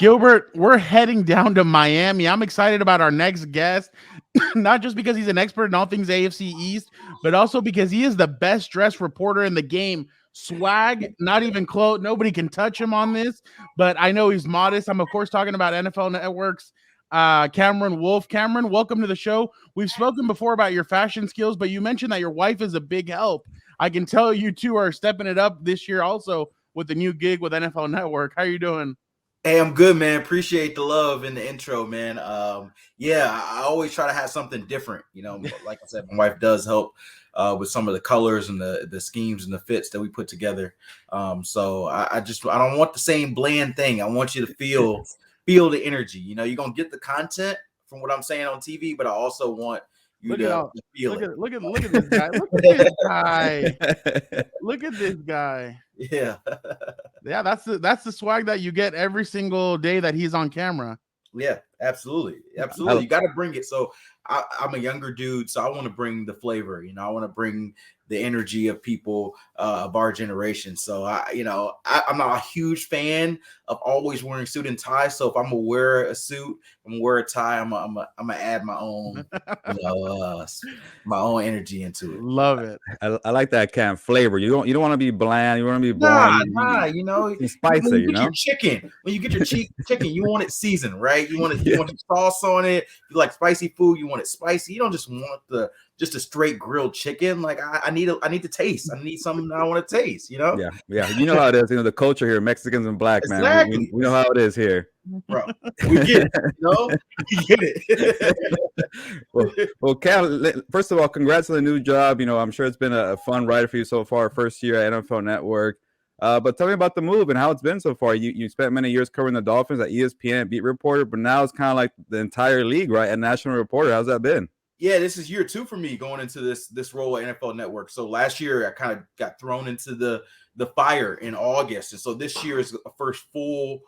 Gilbert, we're heading down to Miami. I'm excited about our next guest, not just because he's an expert in all things AFC East, but also because he is the best dressed reporter in the game. Swag, not even close. Nobody can touch him on this, but I know he's modest. I'm, of course, talking about NFL Network's Cameron Wolfe. Cameron, welcome to the show. We've spoken before about your fashion skills, but you mentioned that your wife is a big help. I can tell you two are stepping it up this year also with the new gig with NFL Network. How are you doing? Hey, I'm good, man. Appreciate the love in the intro, man. Yeah, I always try to have something different. Like I said, my wife does help with some of the colors and the schemes and the fits that we put together. So I don't want the same bland thing. I want you to feel the energy. You're gonna get the content from what I'm saying on TV, but I also want you Look at to all. feel Look it. at look at this guy. Look at this guy. Look at this guy. Yeah. Yeah, that's the swag that you get every single day that he's on camera. Yeah, absolutely. I, Absolutely. You got to bring it. So I'm a younger dude, so I want to bring the flavor, I want to bring the energy of people of our generation. So I'm not a huge fan of always wearing suit and tie. So if I'm gonna wear a suit, I'm gonna wear a tie, I'm gonna add my own, my own energy into it. Love it. I like that kind of flavor. You don't want to be bland. You want to be boring. Nah, You when spice it. you get your chicken, chicken, you want it seasoned, right? You want Yeah. want the sauce on it. You like spicy food, you want it spicy. You don't just want just a straight grilled chicken. Like I need to taste. I need something that I want to taste, Yeah. You know how it is. The culture here, Mexicans and black, man. Exactly. We know how it is here. Bro, we get it, we get it. Well, Cal, first of all, congrats on the new job. I'm sure it's been a fun ride for you so far, first year at NFL Network. But tell me about the move and how it's been so far. You spent many years covering the Dolphins at ESPN, beat reporter, but now it's kind of like the entire league, right? And national reporter. How's that been? Yeah, this is year 2 for me going into this role at NFL Network. So last year I kind of got thrown into the fire in August, and so this year is a first full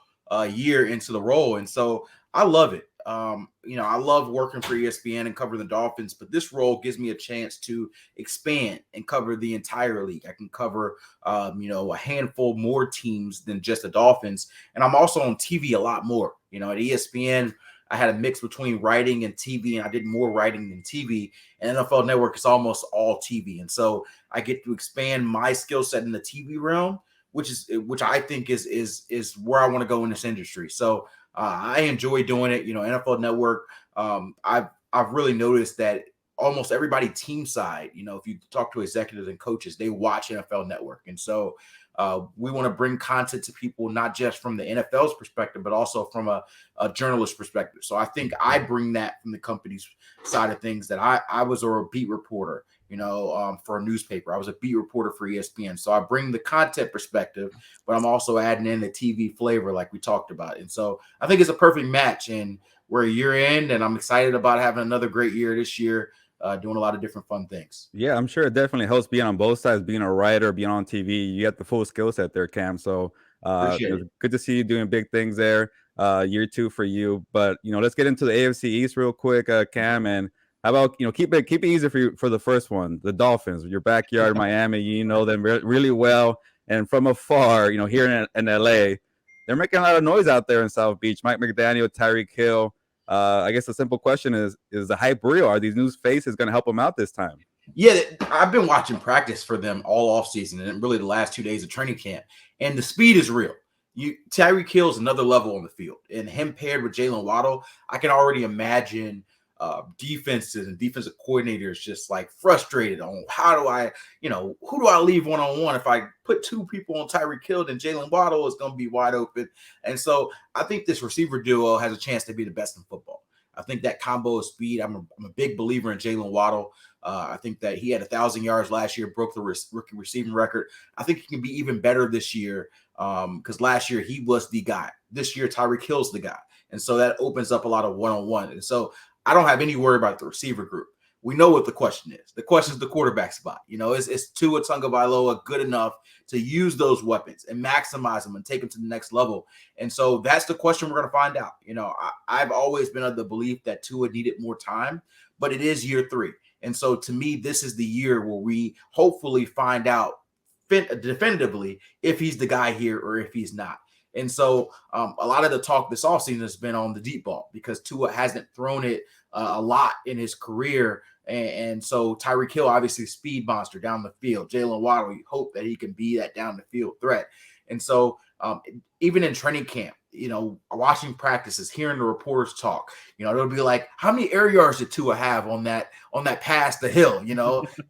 year into the role, and so I love it. I love working for ESPN and covering the Dolphins, but this role gives me a chance to expand and cover the entire league. I can cover a handful more teams than just the Dolphins, and I'm also on TV a lot more. At ESPN. I had a mix between writing and TV, and I did more writing than TV. And NFL Network is almost all TV, and so I get to expand my skill set in the TV realm, which I think is where I want to go in this industry. So I enjoy doing it. NFL Network. I've really noticed that almost everybody team side, if you talk to executives and coaches, they watch NFL Network, and so. We want to bring content to people, not just from the NFL's perspective, but also from a journalist perspective. So I think I bring that from the company's side of things, that I was a beat reporter, for a newspaper. I was a beat reporter for ESPN. So I bring the content perspective, but I'm also adding in the TV flavor like we talked about. And so I think it's a perfect match, and we're a year in, and I'm excited about having another great year this year. Doing a lot of different fun things. Yeah, I'm sure it definitely helps being on both sides, being a writer, being on TV. You get the full skill set there, Cam. So Appreciate it. good to see you doing big things there. Year 2 for you. But let's get into the AFC East real quick, Cam. And how about keep it easy for you for the first one, the Dolphins, your backyard, Miami. You know them really well, and from afar, here in LA, they're making a lot of noise out there in South Beach. Mike McDaniel, Tyreek Hill. I guess the simple question is the hype real? Are these new faces going to help them out this time? Yeah, I've been watching practice for them all offseason and really the last 2 days of training camp, and the speed is real. Tyreek Hill is another level on the field, and him paired with Jalen Waddle, I can already imagine defenses and defensive coordinators just like frustrated on how do I, who do I leave one-on-one? If I put 2 people on Tyreek Hill, then Jalen Waddle is going to be wide open. And so I think this receiver duo has a chance to be the best in football. I think that combo of speed, I'm a big believer in Jalen Waddle. I think that he had 1,000 yards last year, broke the rookie receiving record. I think he can be even better this year because last year he was the guy. This year, Tyreek Hill's the guy. And so that opens up a lot of one-on-one. And so I don't have any worry about the receiver group. We know what the question is. The question is the quarterback spot. Is Tua Tagovailoa good enough to use those weapons and maximize them and take them to the next level? And so that's the question we're going to find out. I've always been of the belief that Tua needed more time, but it is year 3. And so to me, this is the year where we hopefully find out definitively if he's the guy here or if he's not. And so a lot of the talk this offseason has been on the deep ball because Tua hasn't thrown it a lot in his career. And so Tyreek Hill, obviously speed monster down the field. Jalen Waddle, you hope that he can be that down the field threat. And so even in training camp, watching practices, hearing the reporters talk, it'll be like, how many air yards did Tua have on that pass the Hill?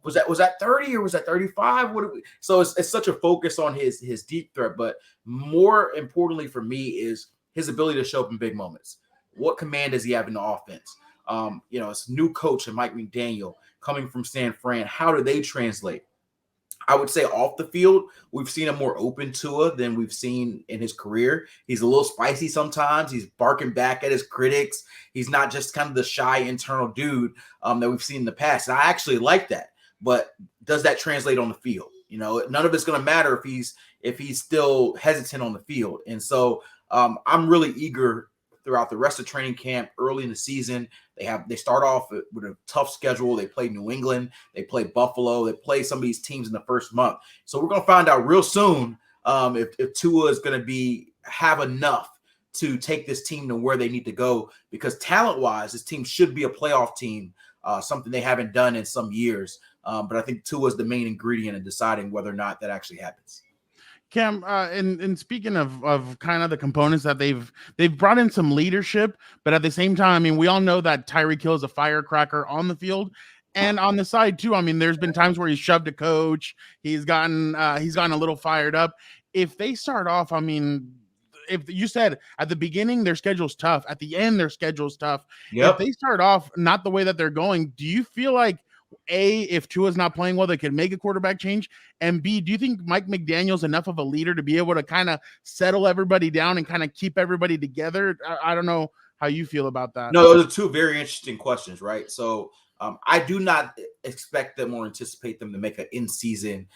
Was that 30 or was that 35? So it's such a focus on his deep threat, but more importantly for me is his ability to show up in big moments. What command does he have in the offense? It's new coach and Mike McDaniel coming from San Fran. How do they translate? I would say off the field, we've seen him more open Tua than we've seen in his career. He's a little spicy sometimes. He's barking back at his critics. He's not just kind of the shy internal dude that we've seen in the past. And I actually like that. But does that translate on the field? None of it's going to matter if he's still hesitant on the field. And so I'm really eager throughout the rest of training camp, early in the season. They start off with a tough schedule. They play New England, they play Buffalo, they play some of these teams in the first month. So we're going to find out real soon if Tua is going to have enough to take this team to where they need to go, because talent-wise, this team should be a playoff team, something they haven't done in some years. But I think Tua is the main ingredient in deciding whether or not that actually happens. Cam, and speaking of kind of the components that they've brought in some leadership, but at the same time, I mean, we all know that Tyreek Hill is a firecracker on the field and on the side too. I mean, there's been times where he's shoved a coach, he's gotten a little fired up. If they start off, I mean, if you said at the beginning their schedule's tough, at the end their schedule's tough. Yep. If they start off not the way that they're going, do you feel like A, if Tua's not playing well, they could make a quarterback change? And B, do you think Mike McDaniel's enough of a leader to be able to kind of settle everybody down and kind of keep everybody together? I don't know how you feel about that. No, those are two very interesting questions, right? So I do not expect them or anticipate them to make an in-season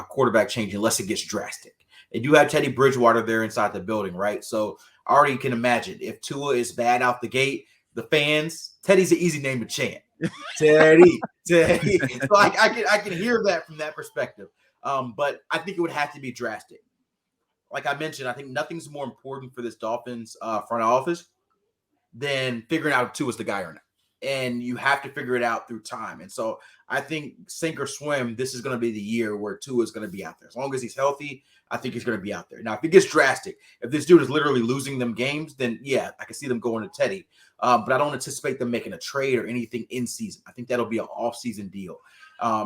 quarterback change unless it gets drastic. They do have Teddy Bridgewater there inside the building, right? So I already can imagine if Tua is bad out the gate, the fans, Teddy's an easy name to chant. Teddy. So I can hear that from that perspective. But I think it would have to be drastic. Like I mentioned, I think nothing's more important for this Dolphins front office than figuring out if Tua's the guy or not. And you have to figure it out through time. And so I think sink or swim, this is going to be the year where Tua is going to be out there. As long as he's healthy, I think he's going to be out there. Now, if it gets drastic, if this dude is literally losing them games, then yeah, I can see them going to Teddy. But I don't anticipate them making a trade or anything in season. I think that'll be an off-season deal.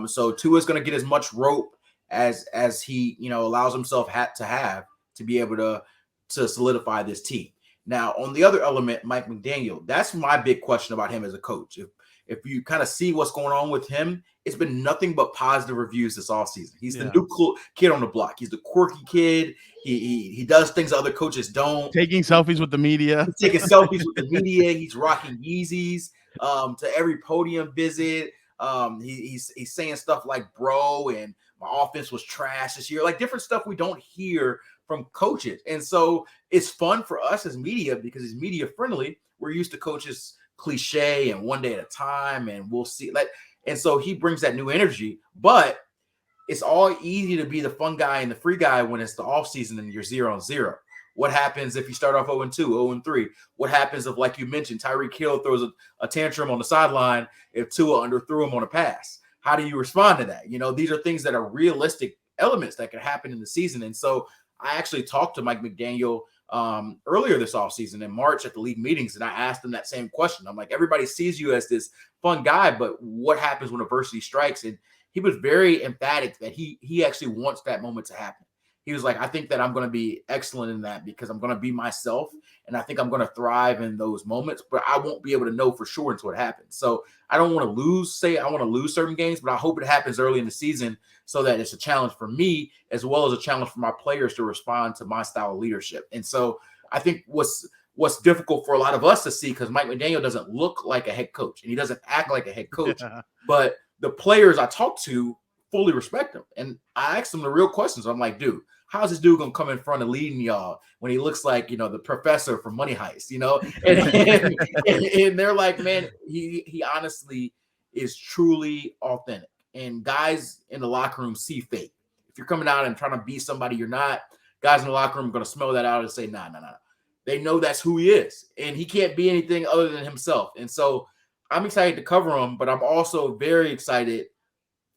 So Tua is going to get as much rope as he allows himself to have to be able to solidify this team. Now, on the other element, Mike McDaniel, that's my big question about him as a coach. If you kind of see what's going on with him, it's been nothing but positive reviews this offseason. He's the new cool kid on the block. He's the quirky kid. He does things other coaches don't. Taking selfies with the media. He's taking selfies with the media. He's rocking Yeezys to every podium visit. He's saying stuff like bro and my offense was trash this year, like different stuff we don't hear from coaches. And so it's fun for us as media because it's media friendly. We're used to coaches cliche and one day at a time and we'll see. And so he brings that new energy, but it's all easy to be the fun guy and the free guy when it's the off season and you're 0-0. What happens if you start off 0-2, 0-3? What happens if, like you mentioned, Tyreek Hill throws a tantrum on the sideline if Tua underthrew him on a pass? How do you respond to that? These are things that are realistic elements that can happen in the season. And so I actually talked to Mike McDaniel earlier this offseason in March at the league meetings, and I asked him that same question. I'm like, everybody sees you as this fun guy, but what happens when adversity strikes? And he was very emphatic that he actually wants that moment to happen. He was like, I think that I'm going to be excellent in that because I'm going to be myself, and I think I'm going to thrive in those moments, but I won't be able to know for sure until it happens. So I don't want to lose certain games, but I hope it happens early in the season so that it's a challenge for me as well as a challenge for my players to respond to my style of leadership. And so I think what's difficult for a lot of us to see, because Mike McDaniel doesn't look like a head coach and he doesn't act like a head coach, but the players I talk to fully respect him. And I asked them the real questions. I'm like, dude, how's this dude gonna come in front of leading y'all when he looks like, the professor from Money Heist, and they're like, man, he honestly is truly authentic. And guys in the locker room see fake. If you're coming out and trying to be somebody you're not, guys in the locker room are going to smell that out and say, nah. They know that's who he is, and he can't be anything other than himself. And so I'm excited to cover him, but I'm also very excited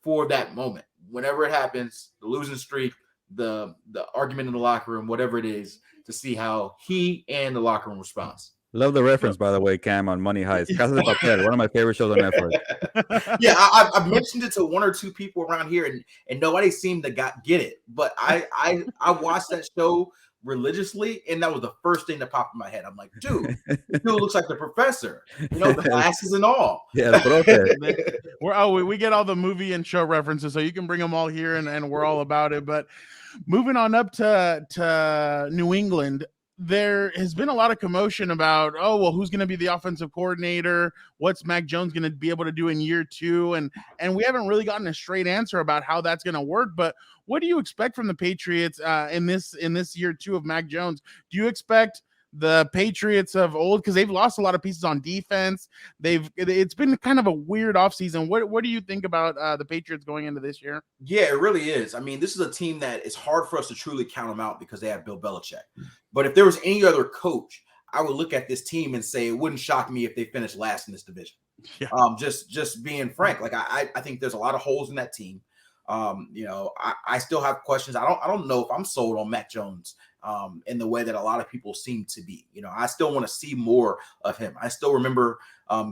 for that moment. Whenever it happens, the losing streak, the argument in the locker room, whatever it is, to see how he and the locker room responds. Love the reference, by the way, Cam, on Money Heist. Casa de Papel, one of my favorite shows on Netflix. Yeah, I've mentioned it to one or two people around here, and nobody seemed to get it. But I watched that show religiously, and that was the first thing that popped in my head. I'm like, dude looks like the professor, the glasses and all. Yeah, we get all the movie and show references, so you can bring them all here, and we're all about it. But moving on up to New England, there has been a lot of commotion about, who's going to be the offensive coordinator? What's Mac Jones going to be able to do in year 2? And we haven't really gotten a straight answer about how that's going to work. But what do you expect from the Patriots in this year 2 of Mac Jones? Do you expect the Patriots of old, because they've lost a lot of pieces on defense? It's been kind of a weird offseason. What do you think about the Patriots going into this year? Yeah, it really is. I mean, this is a team that it's hard for us to truly count them out because they have Bill Belichick. But if there was any other coach, I would look at this team and say it wouldn't shock me if they finished last in this division. Yeah. Just being frank, like I think there's a lot of holes in that team. I still have questions. I don't know if I'm sold on Mac Jones in the way that a lot of people seem to be. I still want to see more of him. I still remember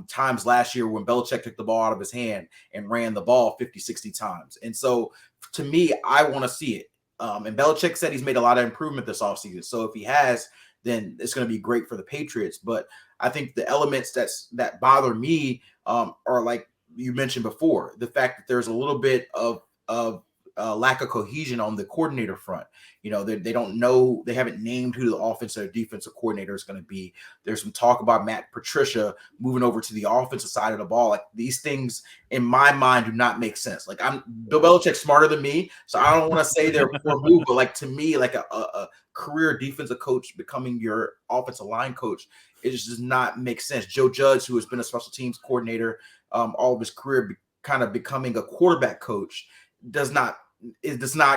times last year when Belichick took the ball out of his hand and ran the ball 50, 60 times. And so to me, I want to see it. And Belichick said he's made a lot of improvement this offseason. So if he has, then it's going to be great for the Patriots. But I think the elements that bother me are, like you mentioned before, the fact that there's a little bit of lack of cohesion on the coordinator front. They don't know, they haven't named who the offensive or defensive coordinator is going to be. There's some talk about Matt Patricia moving over to the offensive side of the ball. Like, these things in my mind do not make sense. Like, Bill Belichick's smarter than me, so I don't want to say they're poor move, but like, to me, like a career defensive coach becoming your offensive line coach, it just does not make sense. Joe Judge, who has been a special teams coordinator all of his career, kind of becoming a quarterback coach, does not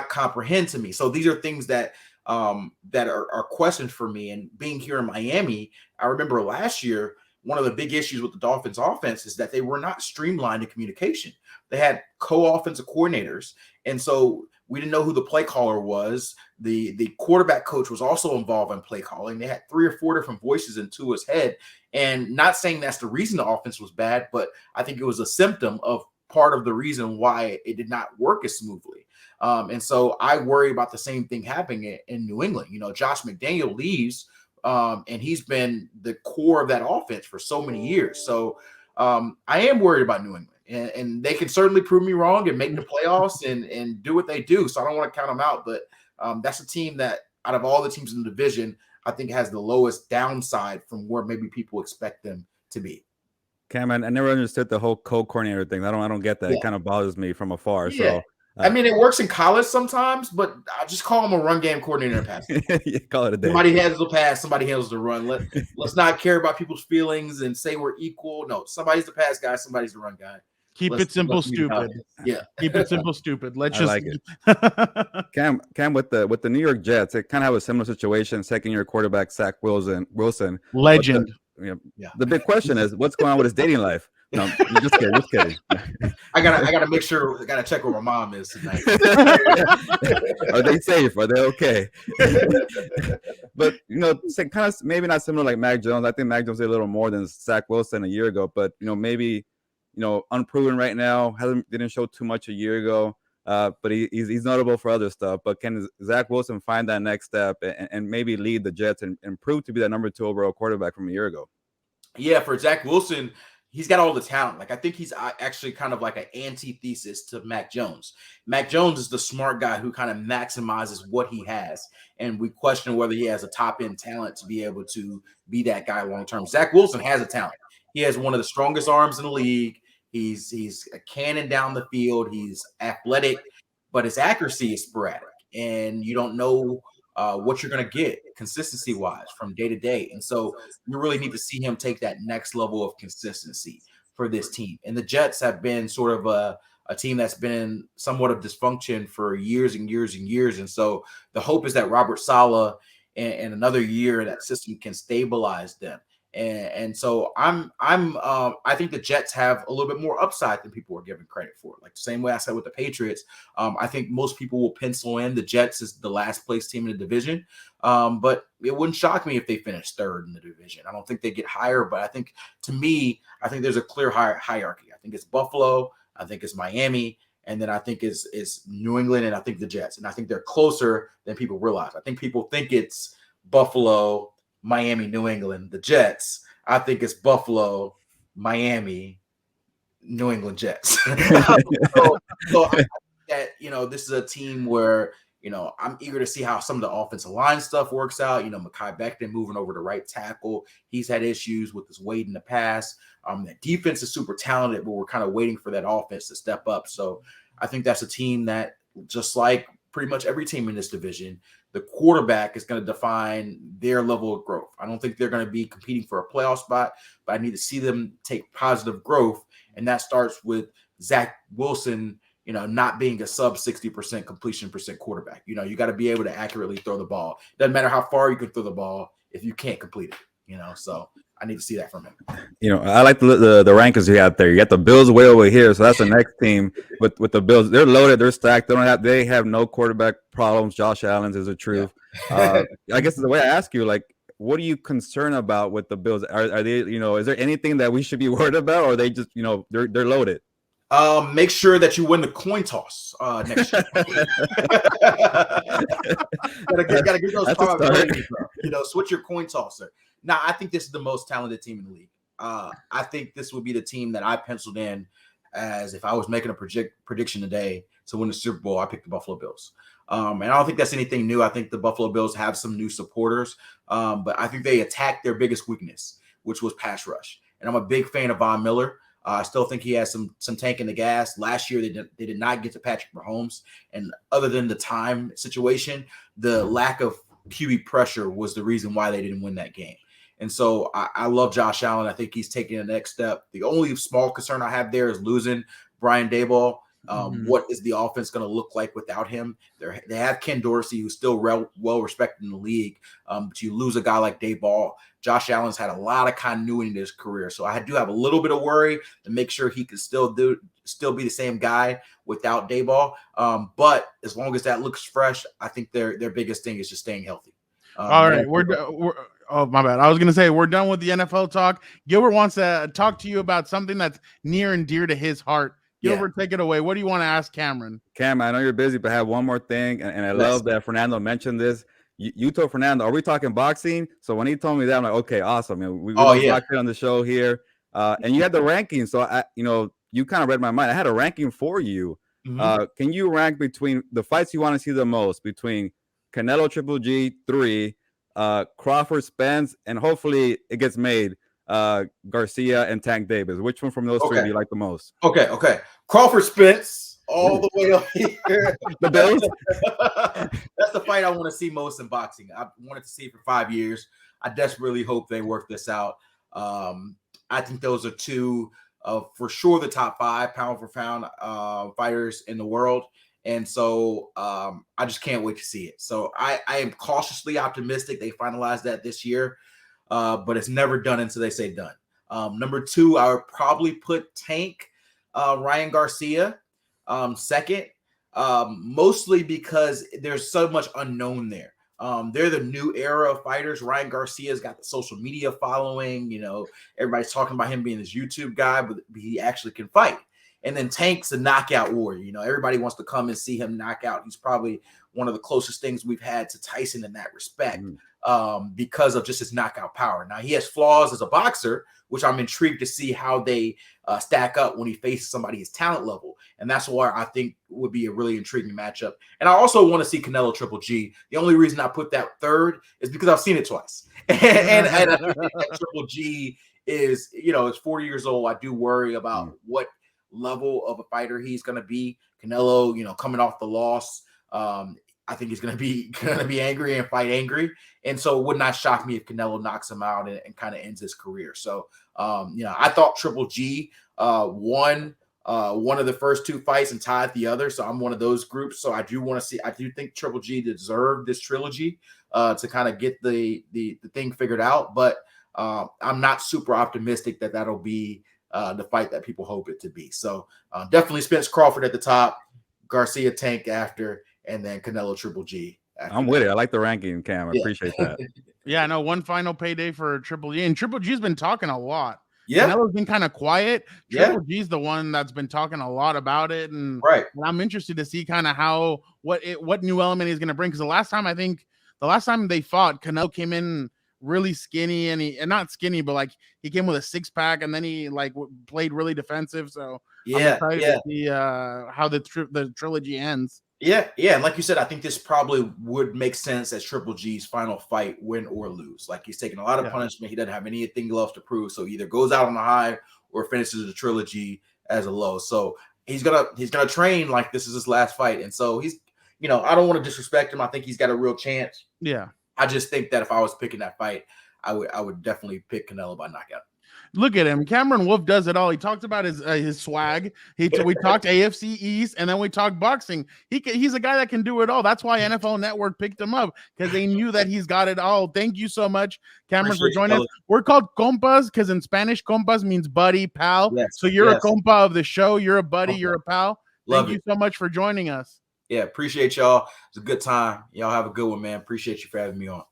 comprehend to me. So these are things that are questions for me. And being here in Miami, I remember last year, one of the big issues with the Dolphins offense is that they were not streamlined in communication. They had co-offensive coordinators, and so we didn't know who the play caller was. The quarterback coach was also involved in play calling. They had 3 or 4 different voices in Tua's head. And not saying that's the reason the offense was bad, but I think it was a symptom of part of the reason why it did not work as smoothly. And so I worry about the same thing happening in New England. Josh McDaniel leaves, and he's been the core of that offense for so many years. So I am worried about New England, and they can certainly prove me wrong and make the playoffs and do what they do. So I don't want to count them out, but that's a team that, out of all the teams in the division, I think has the lowest downside from where maybe people expect them to be. Cam, I never understood the whole co-coordinator thing. I don't get that. Yeah. It kind of bothers me from afar. Yeah. So I mean, it works in college sometimes, but I just call him a run game coordinator and pass. You call it a day. Somebody handles the pass, somebody handles the run. Let's not care about people's feelings and say we're equal. No, somebody's the pass guy, somebody's the run guy. Keep it simple, stupid. Yeah. Keep it simple, stupid. Let's I just like it. Cam, with the New York Jets, they kind of have a similar situation. Second-year quarterback Zach Wilson, legend. The big question is, what's going on with his dating life? No, just kidding. I gotta make sure. I gotta check where my mom is tonight. Are they safe? Are they okay? But kind of maybe not similar like Mac Jones. I think Mac Jones did a little more than Zach Wilson a year ago. But maybe unproven right now. Didn't show too much a year ago. But he's notable for other stuff. But can Zach Wilson find that next step and maybe lead the Jets and prove to be that number 2 overall quarterback from a year ago? Yeah, for Zach Wilson, he's got all the talent. Like, I think he's actually kind of like an antithesis to Mac Jones. Mac Jones is the smart guy who kind of maximizes what he has. And we question whether he has a top-end talent to be able to be that guy long-term. Zach Wilson has a talent. He has one of the strongest arms in the league. He's a cannon down the field. He's athletic, but his accuracy is sporadic. And you don't know what you're going to get consistency-wise from day to day. And so you really need to see him take that next level of consistency for this team. And the Jets have been sort of a team that's been in somewhat of dysfunction for years and years and years. And so the hope is that Robert Saleh and another year that system can stabilize them. And so I think the Jets have a little bit more upside than people are giving credit for. Like the same way I said with the Patriots, I think most people will pencil in the Jets as the last place team in the division. But it wouldn't shock me if they finish third in the division. I don't think they get higher, but I think there's a clear hierarchy. I think it's Buffalo, I think it's Miami, and then I think it's New England, and I think the Jets. And I think they're closer than people realize. I think people think it's Buffalo, Miami, New England, the Jets. I think it's Buffalo, Miami, New England Jets. so I think that, this is a team where, I'm eager to see how some of the offensive line stuff works out. Mekhi Becton moving over to right tackle. He's had issues with his weight in the past. The defense is super talented, but we're kind of waiting for that offense to step up. So I think that's a team that, just like pretty much every team in this division, the quarterback is going to define their level of growth. I don't think they're going to be competing for a playoff spot, but I need to see them take positive growth. And that starts with Zach Wilson, not being a sub 60% completion percent quarterback. You got to be able to accurately throw the ball. Doesn't matter how far you can throw the ball if you can't complete it, so I need to see that from him. I like the rankings you got there. You got the Bills way over here, so that's the next team with the Bills. They're loaded, they're stacked. They have no quarterback problems. Josh Allen is the truth. Yeah. I guess the way I ask you, like, what are you concerned about with the Bills? Are they, is there anything that we should be worried about, or are they just, they're loaded? Make sure that you win the coin toss next year. gotta get those probabilities up. Switch your coin tosser. Now, I think this is the most talented team in the league. I think this would be the team that I penciled in as, if I was making a prediction today to win the Super Bowl, I picked the Buffalo Bills. And I don't think that's anything new. I think the Buffalo Bills have some new supporters, but I think they attacked their biggest weakness, which was pass rush. And I'm a big fan of Von Miller. I still think he has some tank in the gas. Last year, they did not get to Patrick Mahomes. And other than the time situation, the lack of QB pressure was the reason why they didn't win that game. And so I love Josh Allen. I think he's taking the next step. The only small concern I have there is losing Brian Daboll. What is the offense going to look like without him? They have Ken Dorsey, who's still well respected in the league. But you lose a guy like Daboll. Josh Allen's had a lot of continuity in his career. So I do have a little bit of worry to make sure he can still be the same guy without Daboll. But as long as that looks fresh, I think their biggest thing is just staying healthy. All right, we're oh, my bad. I was going to say we're done with the NFL talk. Gilbert wants to talk to you about something that's near and dear to his heart. Gilbert, take it away. What do you want to ask Cameron? Cam, I know you're busy, but I have one more thing, and I love that Fernando mentioned this. You told Fernando, are we talking boxing? So when he told me that, I'm like, okay, awesome. We talked on the show here, and you had the ranking. So you kind of read my mind. I had a ranking for you. Can you rank between the fights you want to see the most between Canelo Triple G 3, Crawford Spence, and hopefully it gets made, Garcia and Tank Davis? Which one from those three do you like the most? Okay. Crawford Spence all the way up here. The Bills. That's the fight I want to see most in boxing. I wanted to see it for 5 years. I desperately hope they work this out. I think those are two for sure the top 5 pound for pound fighters in the world. And so I just can't wait to see it. So I am cautiously optimistic they finalize that this year, but it's never done until they say done. Number 2, I would probably put Tank Ryan Garcia second, mostly because there's so much unknown there. They're the new era of fighters. Ryan Garcia's got the social media following. Everybody's talking about him being this YouTube guy, but he actually can fight. And then Tank's a knockout warrior. Everybody wants to come and see him knock out. He's probably one of the closest things we've had to Tyson in that respect, because of just his knockout power. Now, he has flaws as a boxer, which I'm intrigued to see how they stack up when he faces somebody his talent level. And that's why I think would be a really intriguing matchup. And I also want to see Canelo Triple G. The only reason I put that third is because I've seen it twice. and I think that Triple G is, it's 40 years old. I do worry about what level of a fighter he's going to be. Canelo, coming off the loss, I think he's going to be angry and fight angry. And so it would not shock me if Canelo knocks him out and kind of ends his career. So, I thought Triple G won one of the first 2 fights and tied the other. So I'm one of those groups. So I do think Triple G deserved this trilogy to kind of get the thing figured out. But I'm not super optimistic that that'll be the fight that people hope it to be. So definitely Spence Crawford at the top, Garcia Tank after, and then Canelo Triple G. I'm with it. I like the ranking, Cam. I appreciate that. Yeah, I know, one final payday for Triple G, and Triple G's been talking a lot. Yeah, Canelo's been kind of quiet. Triple G's the one that's been talking a lot about it, and I'm interested to see kind of what new element he's going to bring. Because the last time they fought, Canelo came in really skinny, and not skinny, but like he came with a 6-pack, and then he like played really defensive. So I'm excited to see how the trilogy ends. Yeah. And like you said, I think this probably would make sense as Triple G's final fight, win or lose. Like, he's taking a lot of punishment. He doesn't have anything left to prove. So either goes out on a high or finishes the trilogy as a low. So he's gonna train like this is his last fight. And so he's, I don't want to disrespect him. I think he's got a real chance. Yeah. I just think that if I was picking that fight, I would definitely pick Canelo by knockout. Look at him. Cameron Wolfe does it all. He talked about his swag. We talked AFC East, and then we talked boxing. He's a guy that can do it all. That's why NFL Network picked him up, because they knew that he's got it all. Thank you so much, Cameron, for joining us. We're called Compas because in Spanish, Compas means buddy, pal. Yes, so you're a compa of the show. You're a buddy. You're a pal. Thank you so much for joining us. Yeah, appreciate y'all. It's a good time. Y'all have a good one, man. Appreciate you for having me on.